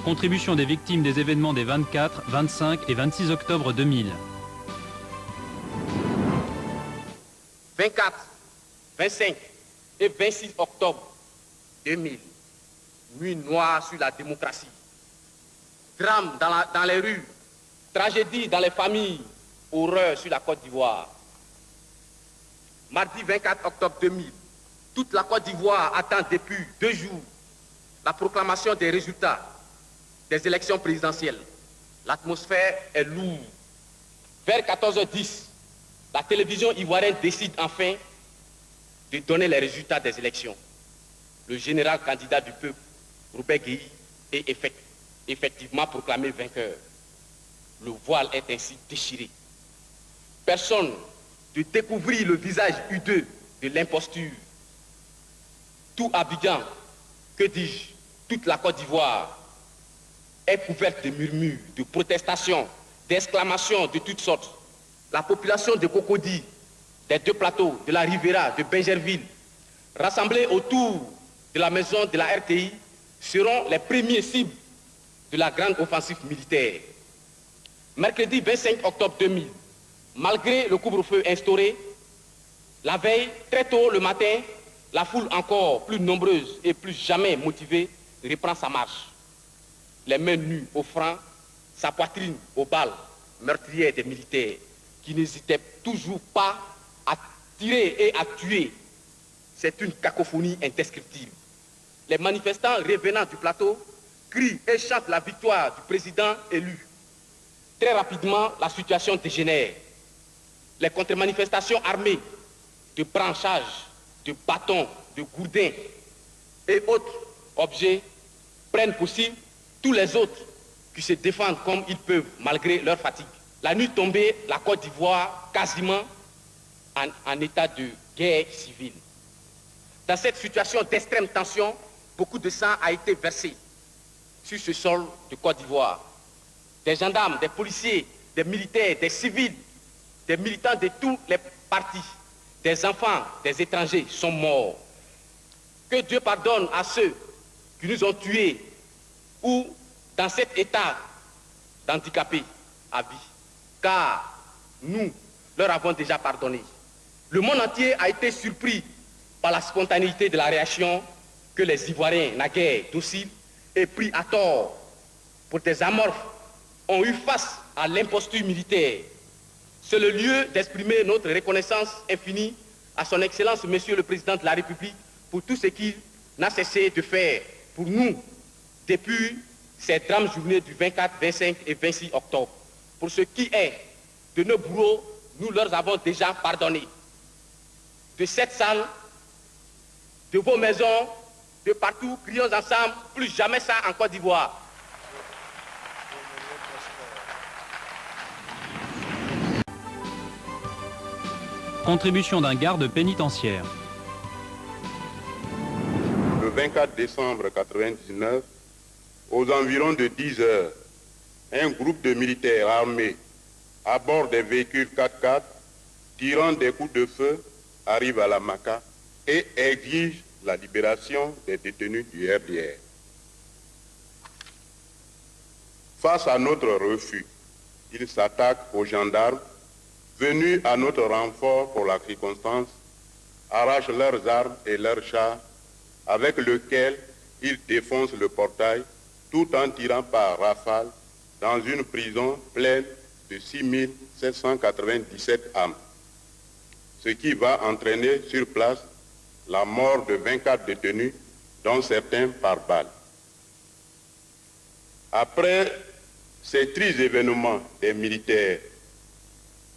Contribution des victimes des événements des 24, 25 et 26 octobre 2000. 24, 25 et 26 octobre 2000. Nuit noire sur la démocratie. Drame dans les rues. Tragédie dans les familles. Horreur sur la Côte d'Ivoire. Mardi 24 octobre 2000. Toute la Côte d'Ivoire attend depuis 2 jours la proclamation des résultats des élections présidentielles. L'atmosphère est lourde. Vers 14h10, la télévision ivoirienne décide enfin de donner les résultats des élections. Le général candidat du peuple, Robert Guéhi, est effectivement proclamé vainqueur. Le voile est ainsi déchiré. Personne ne découvrit le visage hideux de l'imposture. Tout Abidjan, que dis-je, toute la Côte d'Ivoire est couverte de murmures, de protestations, d'exclamations de toutes sortes. La population de Cocody, des 2 plateaux, de la Riviera, de Bingerville, rassemblés autour de la maison de la RTI, seront les premiers cibles de la grande offensive militaire. Mercredi 25 octobre 2000, malgré le couvre-feu instauré, la veille, très tôt le matin, la foule encore plus nombreuse et plus jamais motivée reprend sa marche. Les mains nues au franc, sa poitrine aux balles meurtrières des militaires qui n'hésitaient toujours pas à tirer et à tuer. C'est une cacophonie indescriptible. Les manifestants revenant du plateau crient et chantent la victoire du président élu. Très rapidement, la situation dégénère. Les contre-manifestations armées de branchages, de bâtons, de gourdins et autres objets prennent possible tous les autres qui se défendent comme ils peuvent malgré leur fatigue. La nuit tombée, la Côte d'Ivoire quasiment en état de guerre civile. Dans cette situation d'extrême tension, beaucoup de sang a été versé sur ce sol de Côte d'Ivoire. Des gendarmes, des policiers, des militaires, des civils, des militants de tous les partis, des enfants, des étrangers sont morts. Que Dieu pardonne à ceux qui nous ont tués ou dans cet état d'handicapés à vie, car nous leur avons déjà pardonné. Le monde entier a été surpris par la spontanéité de la réaction que les Ivoiriens, naguère dociles et pris à tort pour des amorphes, ont eu face à l'imposture militaire. C'est le lieu d'exprimer notre reconnaissance infinie à son Excellence, Monsieur le Président de la République, pour tout ce qu'il n'a cessé de faire pour nous depuis ces drames journées du 24, 25 et 26 octobre. Pour ce qui est de nos bourreaux, nous leur avons déjà pardonné. De cette salle, de vos maisons, de partout, crions ensemble, plus jamais ça en Côte d'Ivoire. Contribution d'un garde pénitentiaire. Le 24 décembre 1999, aux environs de 10 heures, un groupe de militaires armés à bord des véhicules 4x4 tirant des coups de feu arrive à la Maca et exige la libération des détenus du RDR. Face à notre refus, ils s'attaquent aux gendarmes venus à notre renfort pour la circonstance, arrachent leurs armes et leurs chars avec lesquels ils défoncent le portail tout en tirant par rafale dans une prison pleine de 6 797 âmes, ce qui va entraîner sur place la mort de 24 détenus, dont certains par balle. Après ces tristes événements des militaires,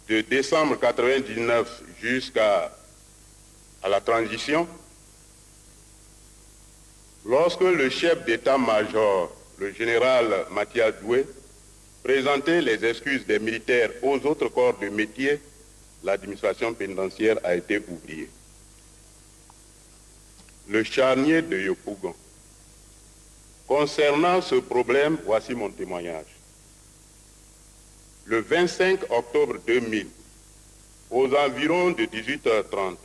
de décembre 1999 jusqu'à la transition, lorsque le chef d'état-major, le général Mathia Doué, présentait les excuses des militaires aux autres corps de métier, l'administration pénitentiaire a été oubliée. Le charnier de Yopougon. Concernant ce problème, voici mon témoignage. Le 25 octobre 2000, aux environs de 18h30,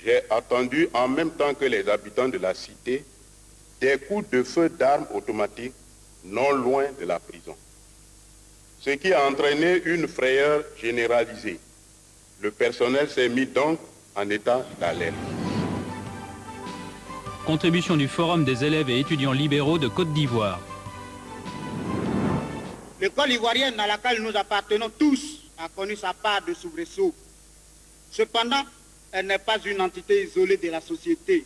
j'ai attendu en même temps que les habitants de la cité des coups de feu d'armes automatiques non loin de la prison. Ce qui a entraîné une frayeur généralisée. Le personnel s'est mis donc en état d'alerte. Contribution du Forum des élèves et étudiants libéraux de Côte d'Ivoire. L'école ivoirienne à laquelle nous appartenons tous a connu sa part de soubresauts. Cependant, elle n'est pas une entité isolée de la société.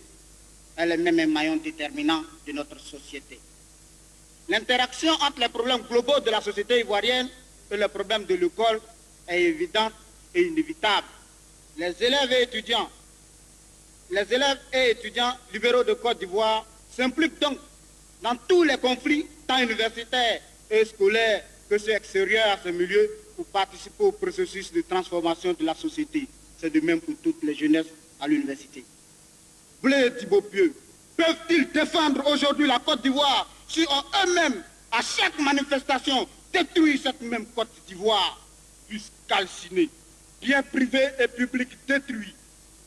Elle est même un maillon déterminant de notre société. L'interaction entre les problèmes globaux de la société ivoirienne et les problèmes de l'école est évidente et inévitable. Les élèves et étudiants libéraux de Côte d'Ivoire s'impliquent donc dans tous les conflits, tant universitaires et scolaires que ceux extérieurs à ce milieu, pour participer au processus de transformation de la société. C'est de même pour toutes les jeunesses à l'université. Blaise Thibaut-Pieux, peuvent-ils défendre aujourd'hui la Côte d'Ivoire si eux-mêmes, à chaque manifestation, détruisent cette même Côte d'Ivoire, puisse calciner, biens privés et publics détruits?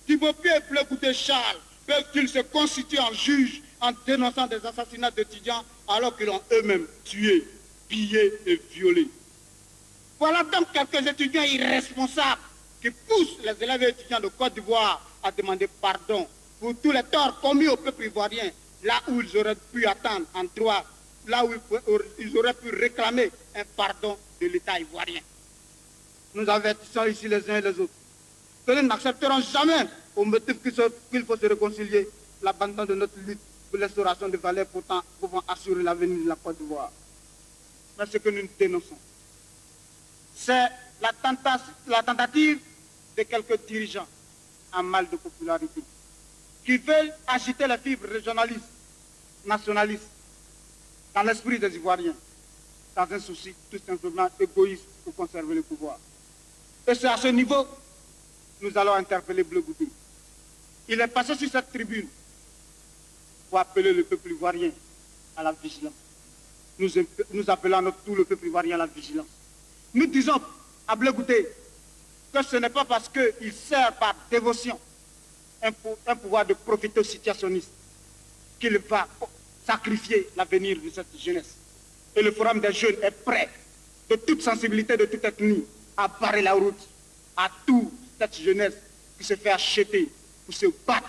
Thibaut-Pieux et Blé Charles peuvent-ils se constituer en juges en dénonçant des assassinats d'étudiants alors qu'ils ont eux-mêmes tué, pillé et violé? Voilà donc quelques étudiants irresponsables qui poussent les élèves et étudiants de Côte d'Ivoire à demander pardon pour tous les torts commis au peuple ivoirien, là où ils auraient pu attendre en droit, là où ils auraient pu réclamer un pardon de l'État ivoirien. Nous avertissons ici les uns et les autres que nous n'accepterons jamais, au motif qu'il faut se réconcilier, l'abandon de notre lutte pour l'instauration de valeurs pourtant pouvant assurer l'avenir de la Côte d'Ivoire. Mais ce que nous dénonçons, c'est la tentative de quelques dirigeants en mal de popularité qui veulent agiter les fibres régionalistes, nationalistes, dans l'esprit des Ivoiriens, dans un souci tout simplement égoïste pour conserver le pouvoir. Et c'est à ce niveau que nous allons interpeller Blé Goudé. Il est passé sur cette tribune pour appeler le peuple ivoirien à la vigilance. Nous appelons à notre tour le peuple ivoirien à la vigilance. Nous disons à Blé Goudé que ce n'est pas parce qu'il sert par dévotion un pouvoir de prophéto-situationniste qu'il va sacrifier l'avenir de cette jeunesse. Et le Forum des jeunes est prêt, de toute sensibilité, de toute ethnie, à barrer la route à toute cette jeunesse qui se fait acheter pour se battre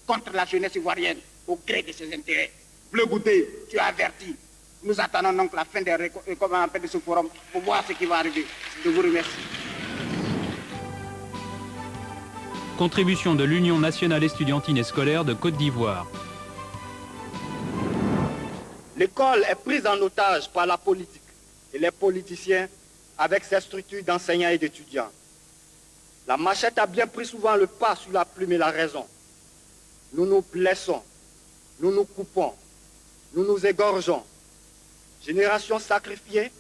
contre la jeunesse ivoirienne au gré de ses intérêts. Blé Goudé, tu as averti. Nous attendons donc la fin de ce forum pour voir ce qui va arriver. Je vous remercie. Contribution de l'Union nationale estudiantine et scolaire de Côte d'Ivoire. L'école est prise en otage par la politique et les politiciens avec ses structures d'enseignants et d'étudiants. La machette a bien pris souvent le pas sur la plume et la raison. Nous nous blessons, nous nous coupons, nous nous égorgeons. Génération sacrifiée,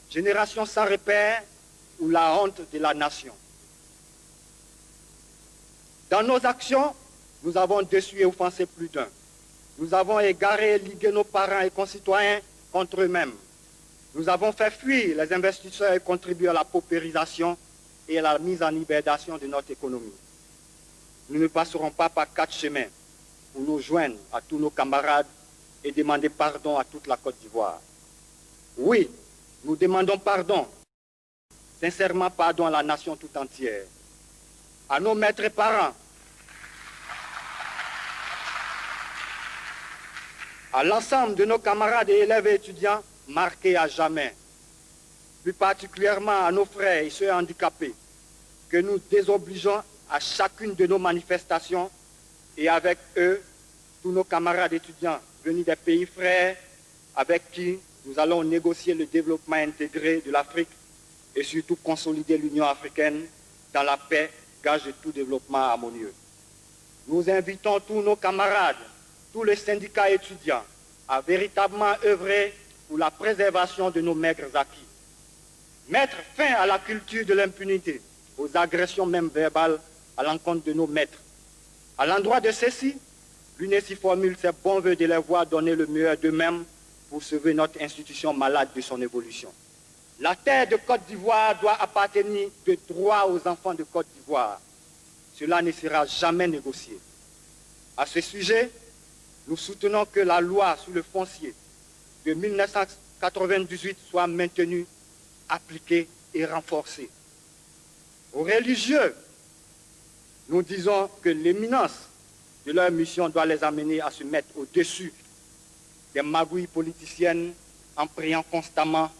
génération sans repère ou la honte de la nation. Dans nos actions, nous avons déçu et offensé plus d'un. Nous avons égaré et ligué nos parents et concitoyens contre eux-mêmes. Nous avons fait fuir les investisseurs et contribué à la paupérisation et à la mise en hibernation de notre économie. Nous ne passerons pas par 4 chemins pour nous joindre à tous nos camarades et demander pardon à toute la Côte d'Ivoire. Oui, nous demandons pardon, sincèrement pardon à la nation tout entière, à nos maîtres et parents, à l'ensemble de nos camarades et élèves et étudiants marqués à jamais, plus particulièrement à nos frères et ceux handicapés, que nous désobligeons à chacune de nos manifestations et avec eux, tous nos camarades étudiants venus des pays frères avec qui nous allons négocier le développement intégré de l'Afrique et surtout consolider l'Union africaine dans la paix, gage de tout développement harmonieux. Nous invitons tous nos camarades, tous les syndicats étudiants à véritablement œuvrer pour la préservation de nos maigres acquis. Mettre fin à la culture de l'impunité, aux agressions même verbales à l'encontre de nos maîtres. À l'endroit de ceux-ci, l'UNESI formule ses bons voeux de les voir donner le meilleur d'eux-mêmes pour sauver notre institution malade de son évolution. La terre de Côte d'Ivoire doit appartenir de droit aux enfants de Côte d'Ivoire. Cela ne sera jamais négocié. À ce sujet, nous soutenons que la loi sur le foncier de 1998 soit maintenue, appliquée et renforcée. Aux religieux, nous disons que l'éminence de leur mission doit les amener à se mettre au-dessus des magouilles politiciennes en priant constamment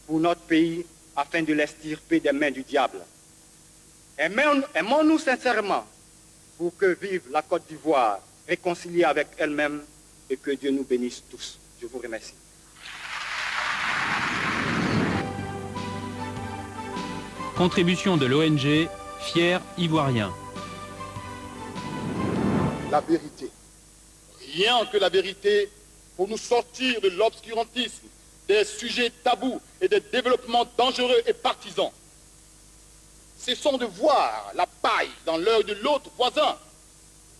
pour notre pays afin de l'extirper des mains du diable. Aimons-nous sincèrement pour que vive la Côte d'Ivoire réconciliée avec elle-même et que Dieu nous bénisse tous. Je vous remercie. Contribution de l'ONG Fier Ivoirien. La vérité. Rien que la vérité pour nous sortir de l'obscurantisme, des sujets tabous et des développements dangereux et partisans. Cessons de voir la paille dans l'œil de l'autre voisin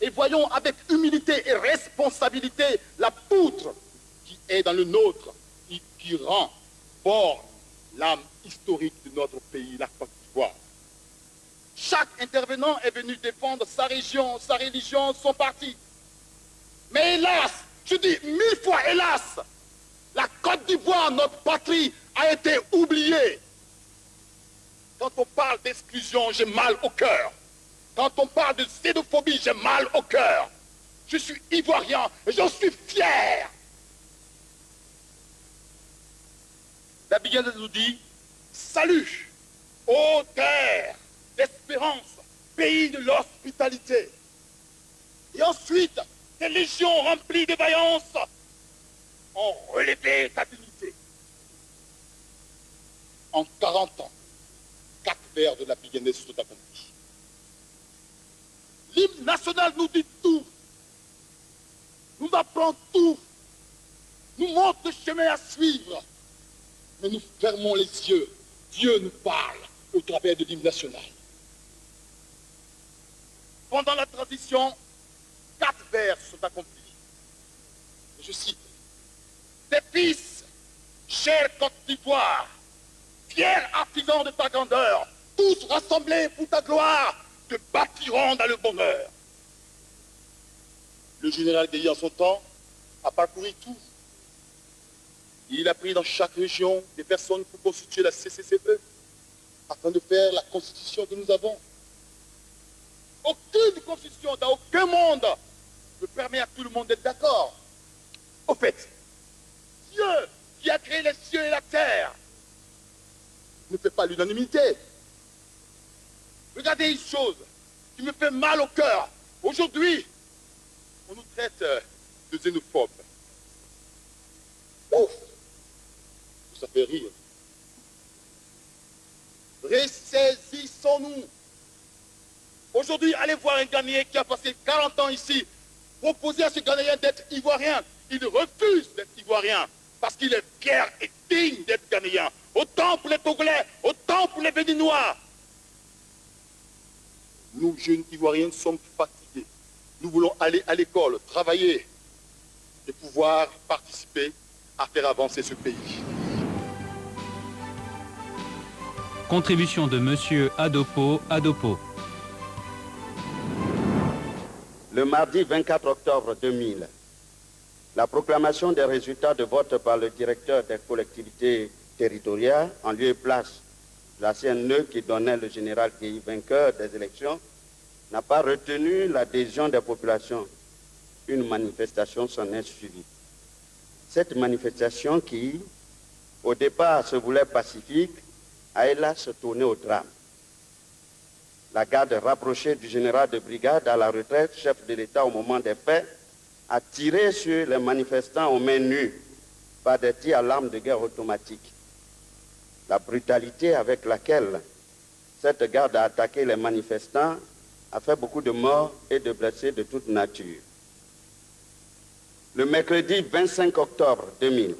et voyons avec humilité et responsabilité la poutre qui est dans le nôtre et qui rend borne l'âme historique de notre pays, la Côte d'Ivoire. Chaque intervenant est venu défendre sa région, sa religion, son parti. Mais hélas, je dis 1000 fois hélas, la Côte d'Ivoire, notre patrie, a été oubliée. Quand on parle d'exclusion, j'ai mal au cœur. Quand on parle de xénophobie, j'ai mal au cœur. Je suis ivoirien et j'en suis fier. La Bigane nous dit, salut, ô terre d'espérance, pays de l'hospitalité. Et ensuite, des légions remplies de vaillance ont relevé ta dignité. En 40 ans, 4 vers de la Bigane sont accomplis. L'hymne national nous dit tout, nous apprend tout, nous montre le chemin à suivre, mais nous fermons les yeux. Dieu nous parle au travers de l'hymne national. Pendant la transition, 4 vers sont accomplis. Je cite, tes fils, chère Côte d'Ivoire, fiers artisans de ta grandeur, tous rassemblés pour ta gloire, te bâtiront dans le bonheur. Le général Gueye, en son temps, a parcouru tout. Il a pris dans chaque région des personnes pour constituer la CCCE, afin de faire la constitution que nous avons. Aucune constitution dans aucun monde ne permet à tout le monde d'être d'accord. Au fait, Dieu qui a créé les cieux et la terre ne fait pas l'unanimité. Regardez une chose qui me fait mal au cœur. Aujourd'hui, on nous traite de xénophobes. Ouf! Ça fait rire. Ressaisissons-nous. Aujourd'hui, allez voir un Ghanéen qui a passé 40 ans ici. Proposez à ce Ghanéen d'être ivoirien. Il refuse d'être ivoirien parce qu'il est fier et digne d'être Ghanéen. Autant pour les Togolais, autant pour les Béninois. Nous, jeunes Ivoiriens, sommes fatigués. Nous voulons aller à l'école, travailler et pouvoir participer à faire avancer ce pays. Contribution de Monsieur Adopo. Le mardi 24 octobre 2000, la proclamation des résultats de vote par le directeur des collectivités territoriales en lieu et place de la CNE qui donnait le général Gueye vainqueur des élections n'a pas retenu l'adhésion des populations. Une manifestation s'en est suivie. Cette manifestation qui, au départ, se voulait pacifique, a hélas tourné au drame. La garde rapprochée du général de brigade à la retraite, chef de l'État au moment des faits, a tiré sur les manifestants aux mains nues par des tirs à l'arme de guerre automatique. La brutalité avec laquelle cette garde a attaqué les manifestants a fait beaucoup de morts et de blessés de toute nature. Le mercredi 25 octobre 2000,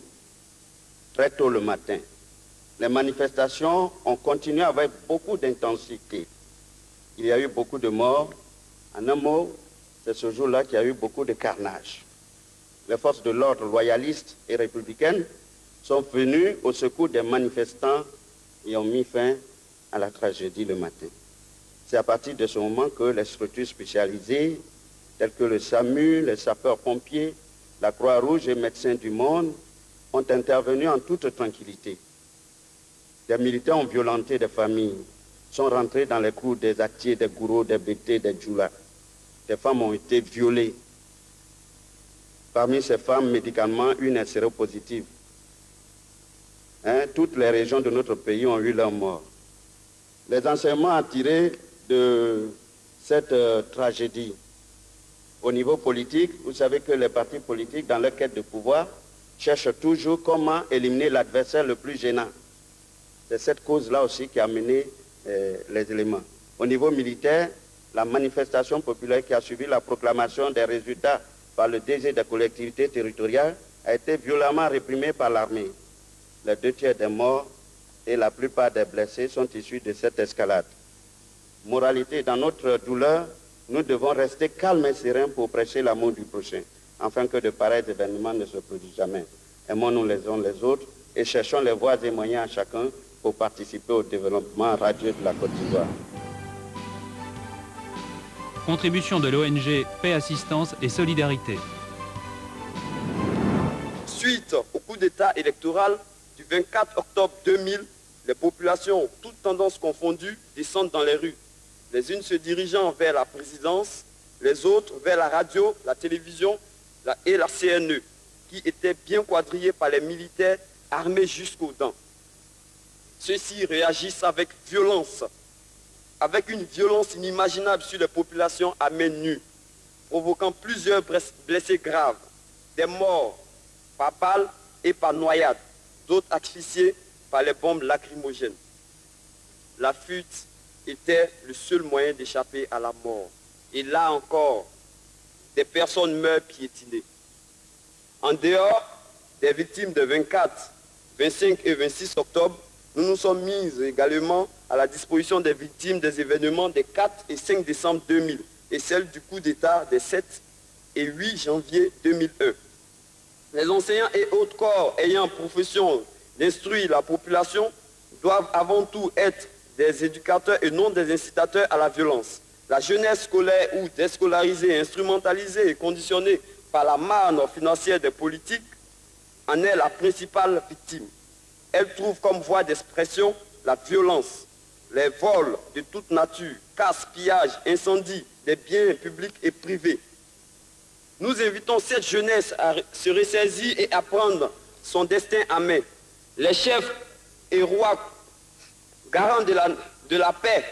très tôt le matin, les manifestations ont continué avec beaucoup d'intensité. Il y a eu beaucoup de morts. En un mot, c'est ce jour-là qu'il y a eu beaucoup de carnage. Les forces de l'ordre loyalistes et républicaines sont venues au secours des manifestants et ont mis fin à la tragédie le matin. C'est à partir de ce moment que les structures spécialisées, telles que le SAMU, les sapeurs-pompiers, la Croix-Rouge et Médecins du Monde, ont intervenu en toute tranquillité. Des militaires ont violenté des familles, sont rentrés dans les cours des Atiers, des Gourous, des Bété, des Djoula. Des femmes ont été violées. Parmi ces femmes, médicalement, une est séropositive. Toutes les régions de notre pays ont eu leur mort. Les enseignements à tirer de cette tragédie au niveau politique, vous savez que les partis politiques, dans leur quête de pouvoir, cherchent toujours comment éliminer l'adversaire le plus gênant. C'est cette cause-là aussi qui a mené les éléments. Au niveau militaire, la manifestation populaire qui a suivi la proclamation des résultats par le DG des collectivités territoriales a été violemment réprimée par l'armée. Les 2/3 des morts et la plupart des blessés sont issus de cette escalade. Moralité, dans notre douleur, nous devons rester calmes et sereins pour prêcher l'amour du prochain, afin que de pareils événements ne se produisent jamais. Aimons-nous les uns les autres et cherchons les voies et moyens à chacun pour participer au développement radieux de la Côte d'Ivoire. Contribution de l'ONG Paix Assistance et Solidarité. Suite au coup d'État électoral du 24 octobre 2000, les populations, toutes tendances confondues, descendent dans les rues. Les unes se dirigeant vers la présidence, les autres vers la radio, la télévision et la CNE, qui étaient bien quadrillées par les militaires armés jusqu'aux dents. Ceux-ci réagissent avec violence, avec une violence inimaginable sur les populations à main nue, provoquant plusieurs blessés graves, des morts par balles et par noyade, d'autres asphyxiés par les bombes lacrymogènes. La fuite était le seul moyen d'échapper à la mort. Et là encore, des personnes meurent piétinées. En dehors des victimes de 24, 25 et 26 octobre, nous nous sommes mis également à la disposition des victimes des événements des 4 et 5 décembre 2000 et celles du coup d'État des 7 et 8 janvier 2001. Les enseignants et autres corps ayant profession d'instruire la population doivent avant tout être des éducateurs et non des incitateurs à la violence. La jeunesse scolaire ou déscolarisée, instrumentalisée et conditionnée par la manne financière des politiques en est la principale victime. Elle trouve comme voie d'expression la violence, les vols de toute nature, casse, pillage, incendie des biens publics et privés. Nous invitons cette jeunesse à se ressaisir et à prendre son destin à main. Les chefs et rois, garants de la paix,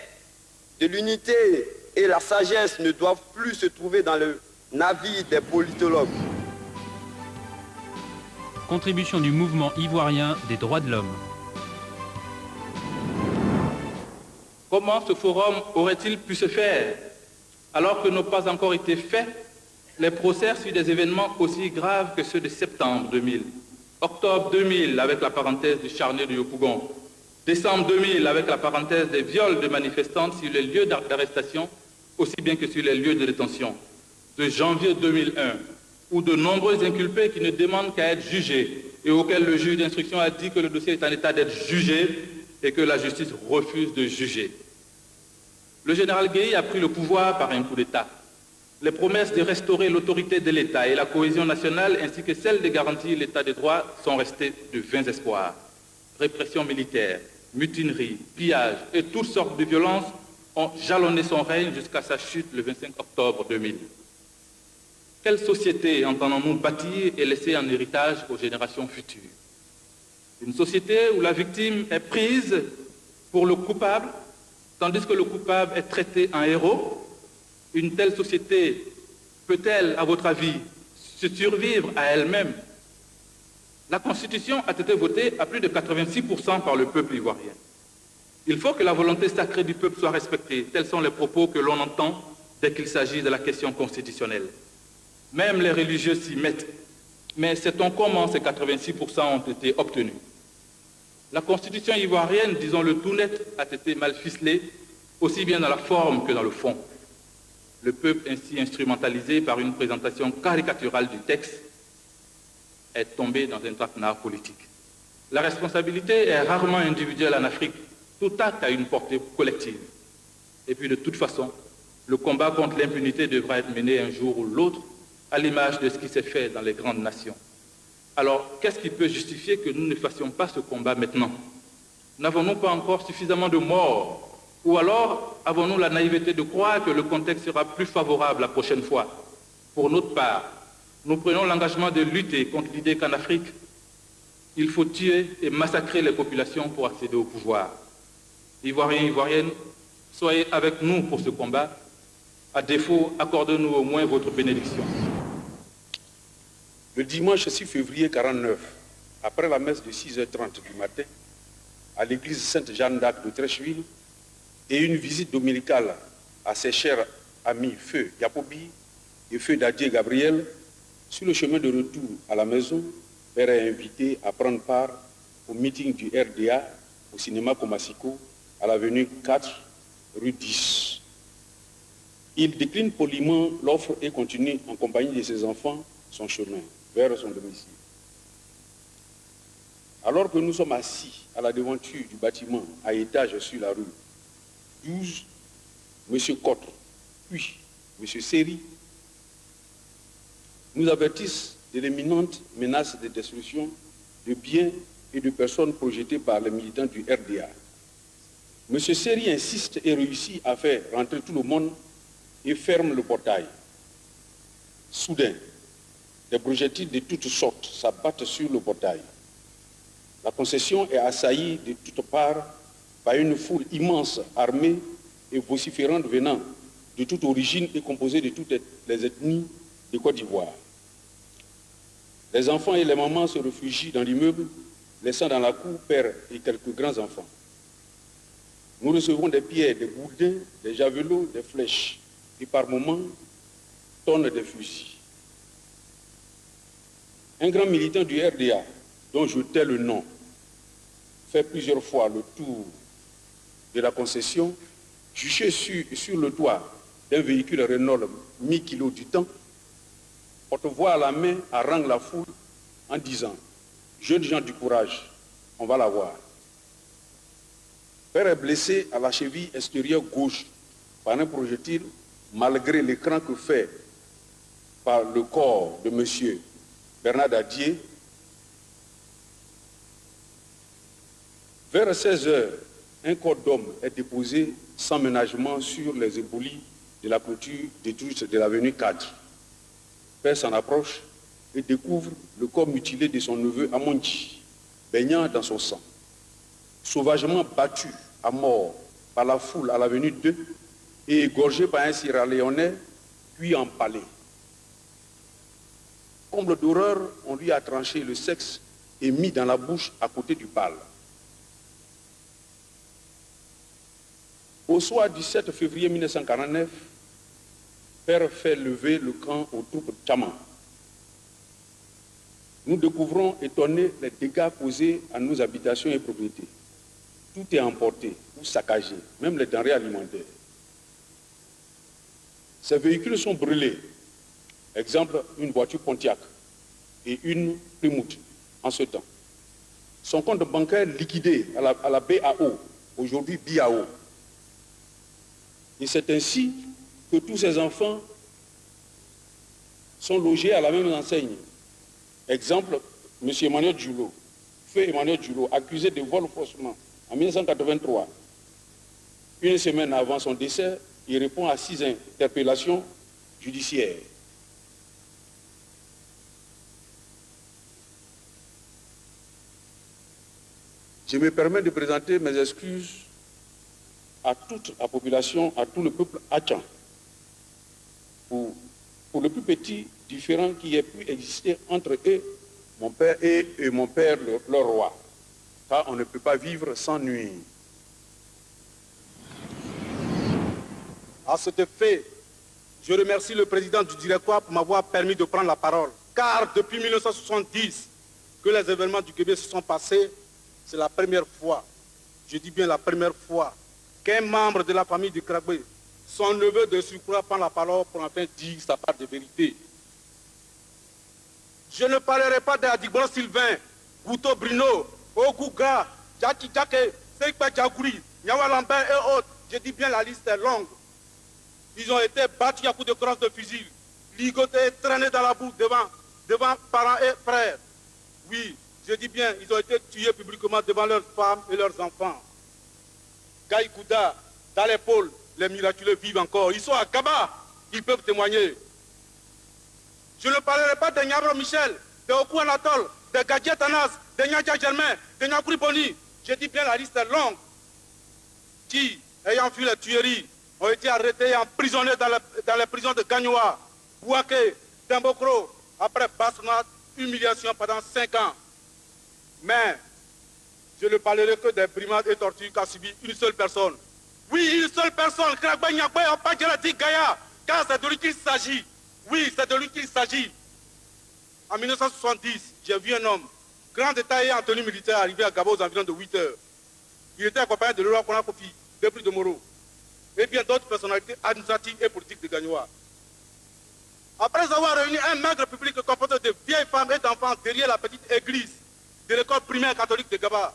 de l'unité et la sagesse ne doivent plus se trouver dans le navire des politologues. Contribution du mouvement ivoirien des droits de l'homme. Comment ce forum aurait-il pu se faire alors que n'ont pas encore été faits les procès sur des événements aussi graves que ceux de septembre 2000, octobre 2000 avec la parenthèse du charnier de Yopougon, décembre 2000 avec la parenthèse des viols de manifestantes sur les lieux d'arrestation aussi bien que sur les lieux de détention, de janvier 2001, où de nombreux inculpés qui ne demandent qu'à être jugés et auxquels le juge d'instruction a dit que le dossier est en état d'être jugé et que la justice refuse de juger. Le général Gueye a pris le pouvoir par un coup d'État. Les promesses de restaurer l'autorité de l'État et la cohésion nationale ainsi que celles de garantir l'État de droit sont restées de vains espoirs. Répression militaire, mutinerie, pillage et toutes sortes de violences ont jalonné son règne jusqu'à sa chute le 25 octobre 2000. Quelle société entendons-nous bâtir et laisser en héritage aux générations futures? Une société où la victime est prise pour le coupable, tandis que le coupable est traité en héros? Une telle société peut-elle, à votre avis, se survivre à elle-même? La Constitution a été votée à plus de 86% par le peuple ivoirien. Il faut que la volonté sacrée du peuple soit respectée. Tels sont les propos que l'on entend dès qu'il s'agit de la question constitutionnelle. Même les religieux s'y mettent. Mais sait-on comment ces 86% ont été obtenus? La Constitution ivoirienne, disons-le tout net, a été mal ficelée, aussi bien dans la forme que dans le fond. Le peuple ainsi instrumentalisé par une présentation caricaturale du texte est tombé dans un traquenard politique. La responsabilité est rarement individuelle en Afrique. Tout acte a une portée collective. Et puis de toute façon, le combat contre l'impunité devra être mené un jour ou l'autre, à l'image de ce qui s'est fait dans les grandes nations. Alors, qu'est-ce qui peut justifier que nous ne fassions pas ce combat maintenant? N'avons-nous pas encore suffisamment de morts? Ou alors, avons-nous la naïveté de croire que le contexte sera plus favorable la prochaine fois? Pour notre part, nous prenons l'engagement de lutter contre l'idée qu'en Afrique, il faut tuer et massacrer les populations pour accéder au pouvoir. Ivoiriens, Ivoiriennes, soyez avec nous pour ce combat. À défaut, accordez-nous au moins votre bénédiction. Le dimanche 6 février 1949, après la messe de 6h30 du matin, à l'église Sainte-Jeanne d'Arc de Treichville, et une visite dominicale à ses chers amis Feu Yapobi et Feu Dadier Gabriel, sur le chemin de retour à la maison, Père est invité à prendre part au meeting du RDA au cinéma Komasiko à l'avenue 4, rue 10. Il décline poliment l'offre et continue en compagnie de ses enfants son chemin vers son domicile. Alors que nous sommes assis à la devanture du bâtiment à étage sur la rue 12, M. Cotre, puis M. Seri, nous avertissent de l'imminente menace de destruction de biens et de personnes projetées par les militants du RDA. M. Seri insiste et réussit à faire rentrer tout le monde et ferme le portail. Soudain, des projectiles de toutes sortes s'abattent sur le portail. La concession est assaillie de toutes parts par une foule immense, armée et vociférante venant de toute origine et composée de toutes les ethnies de Côte d'Ivoire. Les enfants et les mamans se réfugient dans l'immeuble, laissant dans la cour père et quelques grands-enfants. Nous recevons des pierres, des boudins, des javelots, des flèches et par moments, tonnes de fusils. Un grand militant du RDA, dont je tais le nom, fait plusieurs fois le tour de la concession, juché sur le toit d'un véhicule Renault 1000 kg du temps, porte-voix à la main, harangue la foule en disant « Jeunes gens du courage, on va la voir ». Père est blessé à la cheville extérieure gauche par un projectile malgré l'écran que fait par le corps de M. Bernard Dadier. Vers 16 h, un corps d'homme est déposé sans ménagement sur les éboulis de la clôture détruite de l'avenue 4. Père s'en approche et découvre le corps mutilé de son neveu Amonji, baignant dans son sang. Sauvagement battu à mort par la foule à l'avenue 2 et égorgé par un Sierra-Léonais, puis empalé. Comble d'horreur, on lui a tranché le sexe et mis dans la bouche à côté du bal. Au soir du 7 février 1949, Père fait lever le camp aux troupes Tchaman. Nous découvrons étonnés les dégâts causés à nos habitations et propriétés. Tout est emporté ou saccagé, même les denrées alimentaires. Ces véhicules sont brûlés. Exemple, une voiture Pontiac et une Plymouth en ce temps. Son compte bancaire liquidé à la BAO, aujourd'hui BAO. Et c'est ainsi que tous ces enfants sont logés à la même enseigne. Exemple, M. Emmanuel Djoulot, Feu Emmanuel Djoulot, accusé de vol faussement en 1983. Une semaine avant son décès, il répond à 6 interpellations judiciaires. Je me permets de présenter mes excuses à toute la population, à tout le peuple hachan, pour le plus petit différend qui ait pu exister entre eux, mon père et mon père, leur roi. Car on ne peut pas vivre sans nuire. À cet effet, je remercie le président du Directoire pour m'avoir permis de prendre la parole. Car depuis 1970 que les événements du Québec se sont passés, c'est la première fois, je dis bien la première fois, qu'un membre de la famille du Krabé, son neveu de surcroît, prend la parole pour enfin dire sa part de vérité. Je ne parlerai pas d'Adigban Sylvain, Gouto Bruno, Ogouga, Djaki Djake, Seikpa Djagouri, Nyawa Lambert et autres. Je dis bien la liste est longue. Ils ont été battus à coups de crosse de fusil, ligotés et traînés dans la boue devant parents et frères. Oui, je dis bien, ils ont été tués publiquement devant leurs femmes et leurs enfants. Gaïgouda, dans les pôles, les miraculeux vivent encore. Ils sont à Kaba, ils peuvent témoigner. Je ne parlerai pas de Niabro Michel, de Oku Anatole, de Gadjet Anas, de Nyadja Germain, de Nyakuri Boni. Je dis bien, la liste est longue. Qui, ayant fui les tueries, ont été arrêtés et emprisonnés dans les prisons de Gagnoa, Bouaké, Dembokro, après Bassonat, humiliation pendant 5 ans. Mais je ne parlerai que des brimades et tortures qu'a subi une seule personne. Oui, une seule personne, Kragba Nyakbe Apadjelati Gaya, car c'est de lui qu'il s'agit. Oui, c'est de lui qu'il s'agit. En 1970, j'ai vu un homme, grand détaillé en tenue militaire, arrivé à Gabo aux environs de 8 heures. Il était accompagné de Laurent Konakofi, depuis de Moro, et bien d'autres personnalités administratives et politiques de Gagnoa. Après avoir réuni un maigre public composé de vieilles femmes et d'enfants derrière la petite église de l'école primaire catholique de Gaba,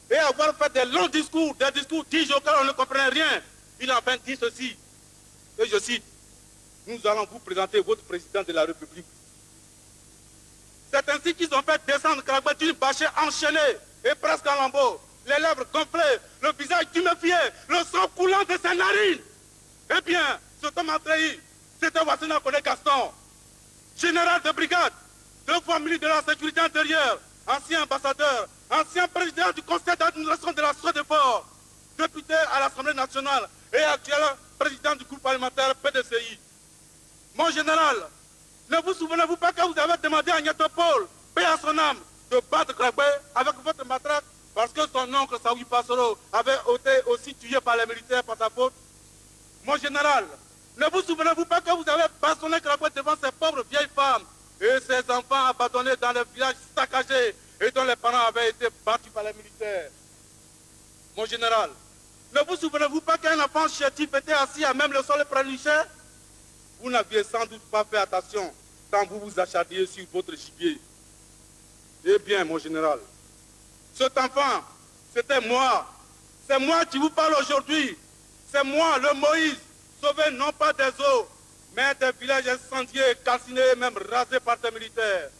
et avoir fait des longs discours, des discours dits auxquels on ne comprenait rien, il a enfin dit ceci, et je cite, « Nous allons vous présenter votre président de la République. » C'est ainsi qu'ils ont fait descendre Kragba d'une bâchée enchaînée et presque en lambeaux, les lèvres gonflées, le visage tuméfié, le sang coulant de ses narines. Eh bien, cet homme a trahi. C'était Wassina Koné Gaston, général de brigade, 2 fois ministre de la Sécurité intérieure, ancien ambassadeur, ancien président du conseil d'administration de la Sodefort, député à l'Assemblée nationale et actuel président du groupe parlementaire PDCI. Mon général, ne vous souvenez-vous pas que vous avez demandé à Nyatopol, paix à son âme, de battre Kragbe avec votre matraque parce que son oncle Saoui Passoro avait été aussi tué par les militaires par sa faute? Mon général, ne vous souvenez-vous pas que vous avez bastonné Kragbe devant ces pauvres vieilles femmes et ces enfants abandonnés dans les villages saccagés et dont les parents avaient été battus par les militaires? Mon général, ne vous souvenez-vous pas qu'un enfant chétif était assis à même le sol près du chai? Vous n'aviez sans doute pas fait attention quand vous vous acharniez sur votre gibier. Eh bien, mon général, cet enfant, c'était moi. C'est moi qui vous parle aujourd'hui. C'est moi, le Moïse, sauvé non pas des eaux, mais des villages incendiés, calcinés, même rasés par des militaires.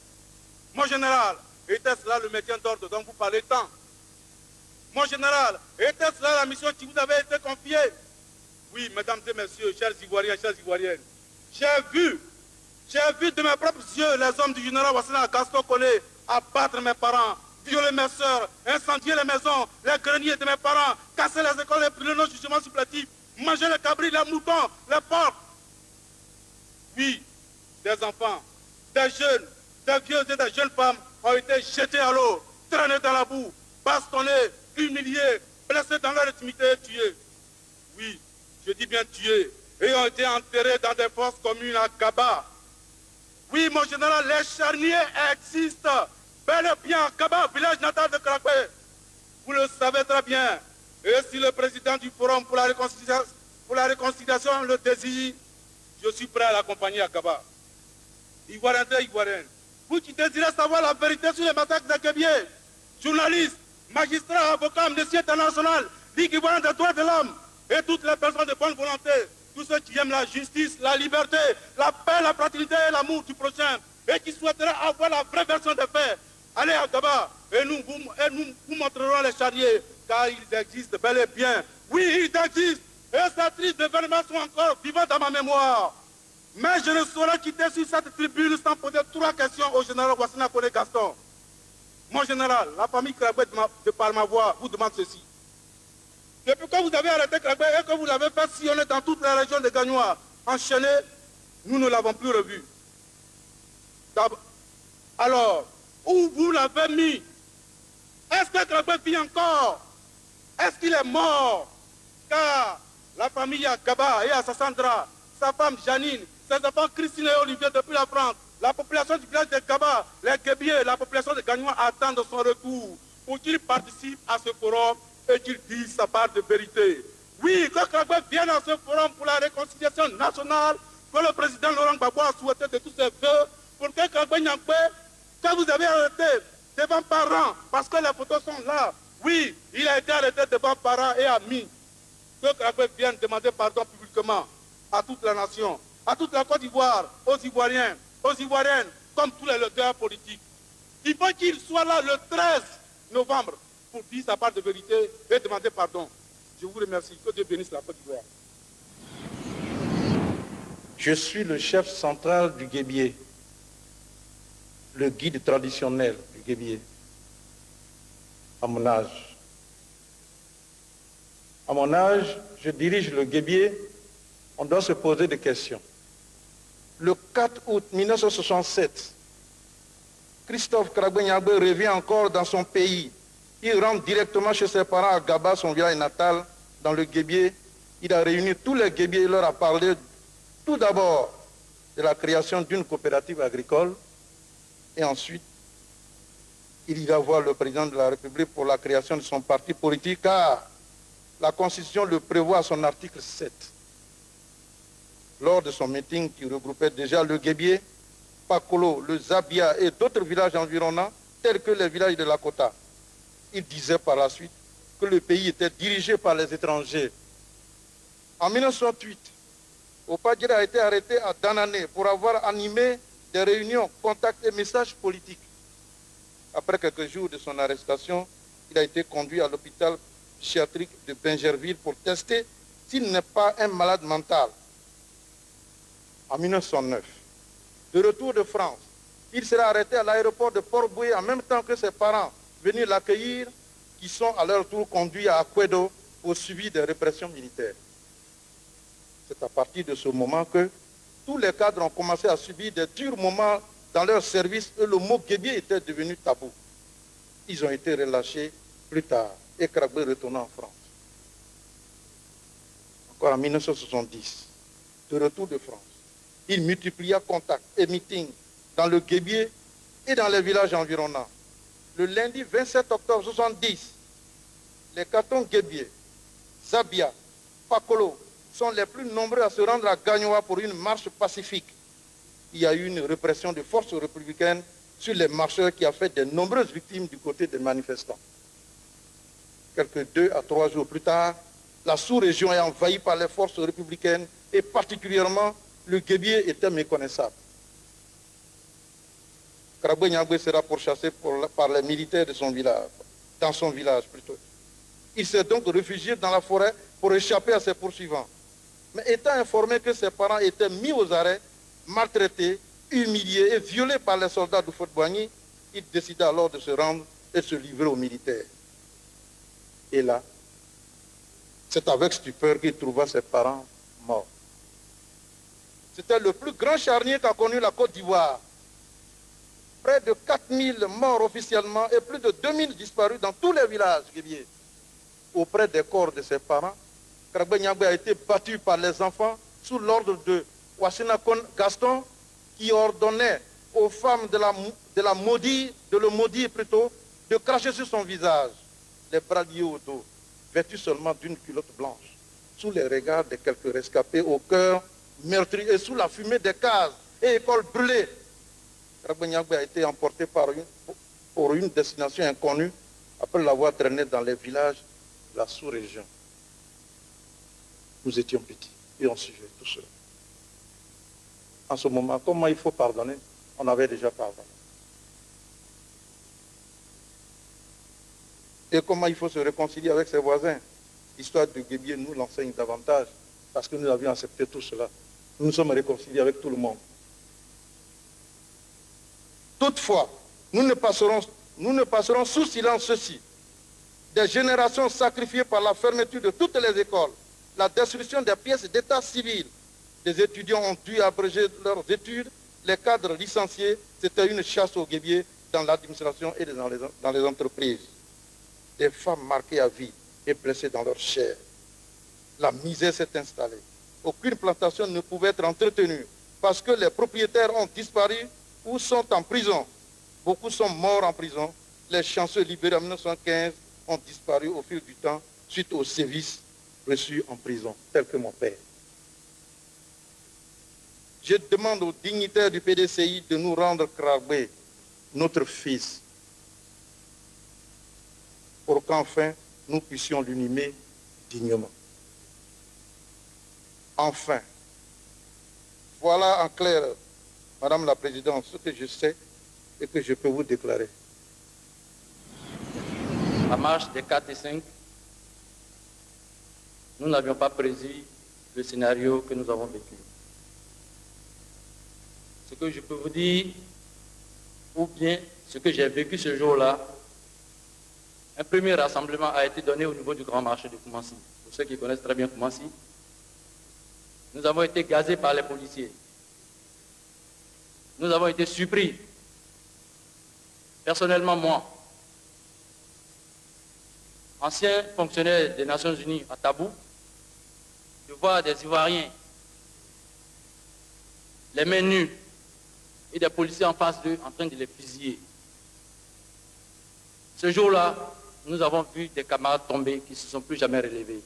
Mon général, était-ce là le maintien d'ordre dont vous parlez tant? Mon général, était-ce là la mission qui vous avait été confiée? Oui, mesdames et messieurs, chers Ivoiriens, chères Ivoiriennes, j'ai vu de mes propres yeux les hommes du général Wassina Gaston Koné abattre mes parents, violer mes soeurs, incendier les maisons, les greniers de mes parents, casser les écoles et brûler nos jugements supplétifs, manger les cabris, les moutons, les porcs. Oui, des enfants, des jeunes, des vieux et des jeunes femmes ont été jetés à l'eau, traînés dans la boue, bastonnés, humiliés, blessés dans leur intimité et tués. Oui, je dis bien tués, et ont été enterrés dans des fosses communes à Gaba. Oui, mon général, les charniers existent, bel et bien à Gaba, village natal de Kragbe. Vous le savez très bien. Et si le président du Forum pour la réconciliation le désire, je suis prêt à l'accompagner à Gaba. Ivoiriens et Ivoiriennes, vous qui désirez savoir la vérité sur les massacres de Kébié, journalistes, magistrats, avocats, Amnesty International, Ligue ivoirienne des droits de l'homme, et toutes les personnes de bonne volonté, tous ceux qui aiment la justice, la liberté, la paix, la fraternité et l'amour du prochain, et qui souhaiteraient avoir la vraie version des faits, allez à Gaba, et nous vous montrerons les charniers, car ils existent bel et bien. Oui, ils existent, et ces tristes événements sont encore vivants dans ma mémoire. Mais je ne saurais quitter sur cette tribune sans poser 3 questions au général Wassina Koné Gaston. Mon général, la famille Kragbe de par ma voix vous demande ceci. Depuis que vous avez arrêté Kragbe et que vous l'avez fait sillonner dans toute la région de Gagnoa, enchaîné, nous ne l'avons plus revu. Alors, où vous l'avez mis? Est-ce que Kragbe vit encore? Est-ce qu'il est mort? Car la famille à Gaba et à Sassandra, sa femme Janine, ses enfants Christine et Olivier depuis la France, la population du village de Gaba, les Kébiés, la population de Gagnoa attendent son retour pour qu'il participe à ce forum et qu'il dise sa part de vérité. Oui, que Kragbe vienne à ce forum pour la réconciliation nationale, que le président Laurent Gbagbo a souhaité de tous ses voeux, pour que Kragbe Nyakbe, que vous avez arrêté devant parents, parce que les photos sont là. Oui, il a été arrêté devant parents et amis. Que Kragbe vienne demander pardon publiquement à toute la nation, à toute la Côte d'Ivoire, aux Ivoiriens, aux Ivoiriennes, comme tous les leaders politiques. Il faut qu'il soit là le 13 novembre pour dire sa part de vérité et demander pardon. Je vous remercie. Que Dieu bénisse la Côte d'Ivoire. Je suis le chef central du Guébié, le guide traditionnel du Guébié, à mon âge. À mon âge, je dirige le Guébié, on doit se poser des questions. Le 4 août 1967, Christophe Karagbe Niagbé revient encore dans son pays. Il rentre directement chez ses parents à Gaba, son village natal, dans le Guébié. Il a réuni tous les Guébiés, il leur a parlé tout d'abord de la création d'une coopérative agricole et ensuite il va voir le président de la République pour la création de son parti politique car la Constitution le prévoit à son article 7. Lors de son meeting qui regroupait déjà le Guébié, Pakolo, le Zabia et d'autres villages environnants tels que les villages de la Kota, il disait par la suite que le pays était dirigé par les étrangers. En 1968, Opadjira a été arrêté à Danané pour avoir animé des réunions, contacts et messages politiques. Après quelques jours de son arrestation, il a été conduit à l'hôpital psychiatrique de Bingerville pour tester s'il n'est pas un malade mental. En 1909, de retour de France, il sera arrêté à l'aéroport de Port-Bouillet en même temps que ses parents venus l'accueillir, qui sont à leur tour conduits à Akwedo au suivi des répressions militaires. C'est à partir de ce moment que tous les cadres ont commencé à subir des durs moments dans leur service et le mot Guébié était devenu tabou. Ils ont été relâchés plus tard et Karagbe retourna en France. Encore en 1970, de retour de France, il multiplia contacts et meetings dans le Guébié et dans les villages environnants. Le lundi 27 octobre 1970, les cantons Guébié, Zabia, Pakolo sont les plus nombreux à se rendre à Gagnoa pour une marche pacifique. Il y a eu une répression de forces républicaines sur les marcheurs qui a fait de nombreuses victimes du côté des manifestants. Quelques 2 à 3 jours plus tard, la sous-région est envahie par les forces républicaines et particulièrement le Guébié était méconnaissable. Karagbe Niagbé sera pourchassé par les militaires de son village, dans son village plutôt. Il s'est donc réfugié dans la forêt pour échapper à ses poursuivants. Mais étant informé que ses parents étaient mis aux arrêts, maltraités, humiliés et violés par les soldats du Fort-Boigny, il décida alors de se rendre et se livrer aux militaires. Et là, c'est avec stupeur qu'il trouva ses parents morts. C'était le plus grand charnier qu'a connu la Côte d'Ivoire. Près de 4000 morts officiellement et plus de 2000 disparus dans tous les villages guébiers. Auprès des corps de ses parents, Karagbe Niagbé a été battu par les enfants sous l'ordre de Wasina Gaston qui ordonnait aux femmes de le maudire plutôt, de cracher sur son visage, les bras liés au dos, vêtu seulement d'une culotte blanche, sous les regards de quelques rescapés au cœur meurtri et sous la fumée des cases et écoles brûlées. Karagbe Niagbé a été emporté pour une destination inconnue après l'avoir traîné dans les villages de la sous-région. Nous étions petits et on suivait tout cela. En ce moment, comment il faut pardonner? On avait déjà pardonné. Et comment il faut se réconcilier avec ses voisins? L'histoire de Guébié nous l'enseigne davantage parce que nous avions accepté tout cela. Nous nous sommes réconciliés avec tout le monde. Toutefois, nous ne passerons sous silence ceci. Des générations sacrifiées par la fermeture de toutes les écoles, la destruction des pièces d'état civil. Les étudiants ont dû abréger leurs études, les cadres licenciés, c'était une chasse aux guébiers dans l'administration et dans les entreprises. Des femmes marquées à vie et blessées dans leur chair. La misère s'est installée. Aucune plantation ne pouvait être entretenue parce que les propriétaires ont disparu ou sont en prison. Beaucoup sont morts en prison. Les chanceux libérés en 1915 ont disparu au fil du temps suite aux sévices reçus en prison, tels que mon père. Je demande aux dignitaires du PDCI de nous rendre Karagbe, notre fils, pour qu'enfin nous puissions l'unimer dignement. Enfin, voilà en clair, Madame la Présidente, ce que je sais et que je peux vous déclarer. La marche des 4 et 5, nous n'avions pas prévu le scénario que nous avons vécu. Ce que je peux vous dire, ou bien ce que j'ai vécu ce jour-là, un premier rassemblement a été donné au niveau du grand marché de Koumassi. Pour ceux qui connaissent très bien Koumassi, nous avons été gazés par les policiers. Nous avons été surpris. Personnellement, moi, ancien fonctionnaire des Nations Unies à Tabou, de voir des Ivoiriens, les mains nues, et des policiers en face d'eux en train de les fusiller. Ce jour-là, nous avons vu des camarades tomber qui ne se sont plus jamais relevés.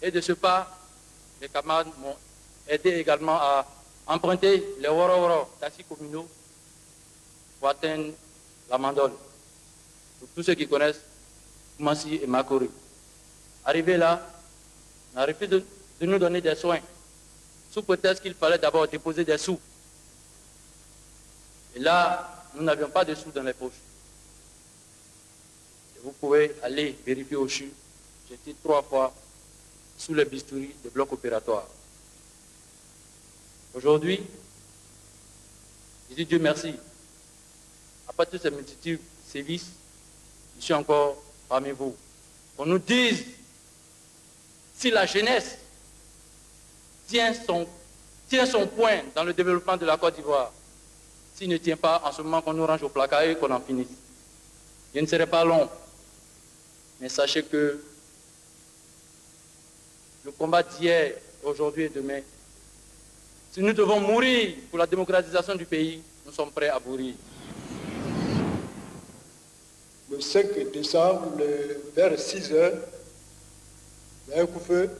Et de ce pas, les camarades m'ont aidé également à emprunter les Woro taxis communaux pour atteindre la Mandole. Pour tous ceux qui connaissent Koumassi et Makori. Arrivé là, on a refusé de nous donner des soins, sous prétexte qu'il fallait d'abord déposer des sous. Et là, nous n'avions pas de sous dans les poches. Et vous pouvez aller vérifier au CHU. J'étais 3 fois sous les bistouris des blocs opératoires. Aujourd'hui, je dis Dieu merci. Après toutes ces multitudes de sévices, je suis encore parmi vous. On nous dise si la jeunesse tient son point dans le développement de la Côte d'Ivoire, s'il ne tient pas en ce moment qu'on nous range au placard et qu'on en finisse. Je ne serai pas long, mais sachez que le combat d'hier, aujourd'hui et demain, si nous devons mourir pour la démocratisation du pays, nous sommes prêts à mourir. Le 5 décembre, vers 6 heures, il y a un coup de feu.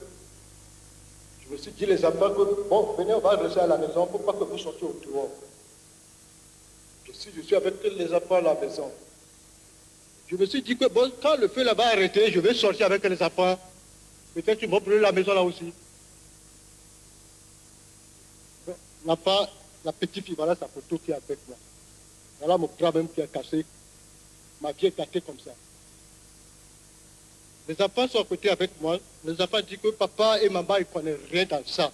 Je me suis dit, les enfants, que, bon, venez, on va rester à la maison, pour pas que vous sortiez au dehors. Je suis avec les enfants à la maison. Je me suis dit que, bon, quand le feu là-bas arrêté, je vais sortir avec les enfants. Peut-être qu'ils vont brûler la maison là aussi. L'enfant, la petite fille, voilà sa photo qui est avec moi. Voilà mon bras même qui est cassé. Ma vie est cassée comme ça. Les enfants sont à côté avec moi. Les enfants disent que papa et maman, ils ne connaissent rien dans ça.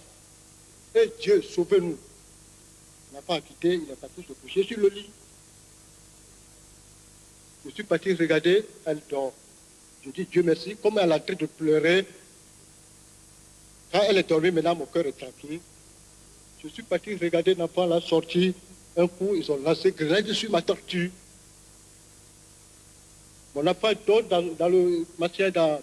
Et Dieu, sauvez-nous. L'enfant a quitté, il est parti se coucher sur le lit. Je suis parti regarder, elle dort. Je dis Dieu merci. Comme elle est en train de pleurer, quand elle est dormie, maintenant mon cœur est tranquille. Je suis parti regarder l'enfant là sortir. Un coup, ils ont lancé grenade sur ma tortue. Mon enfant dort dans le machin, dans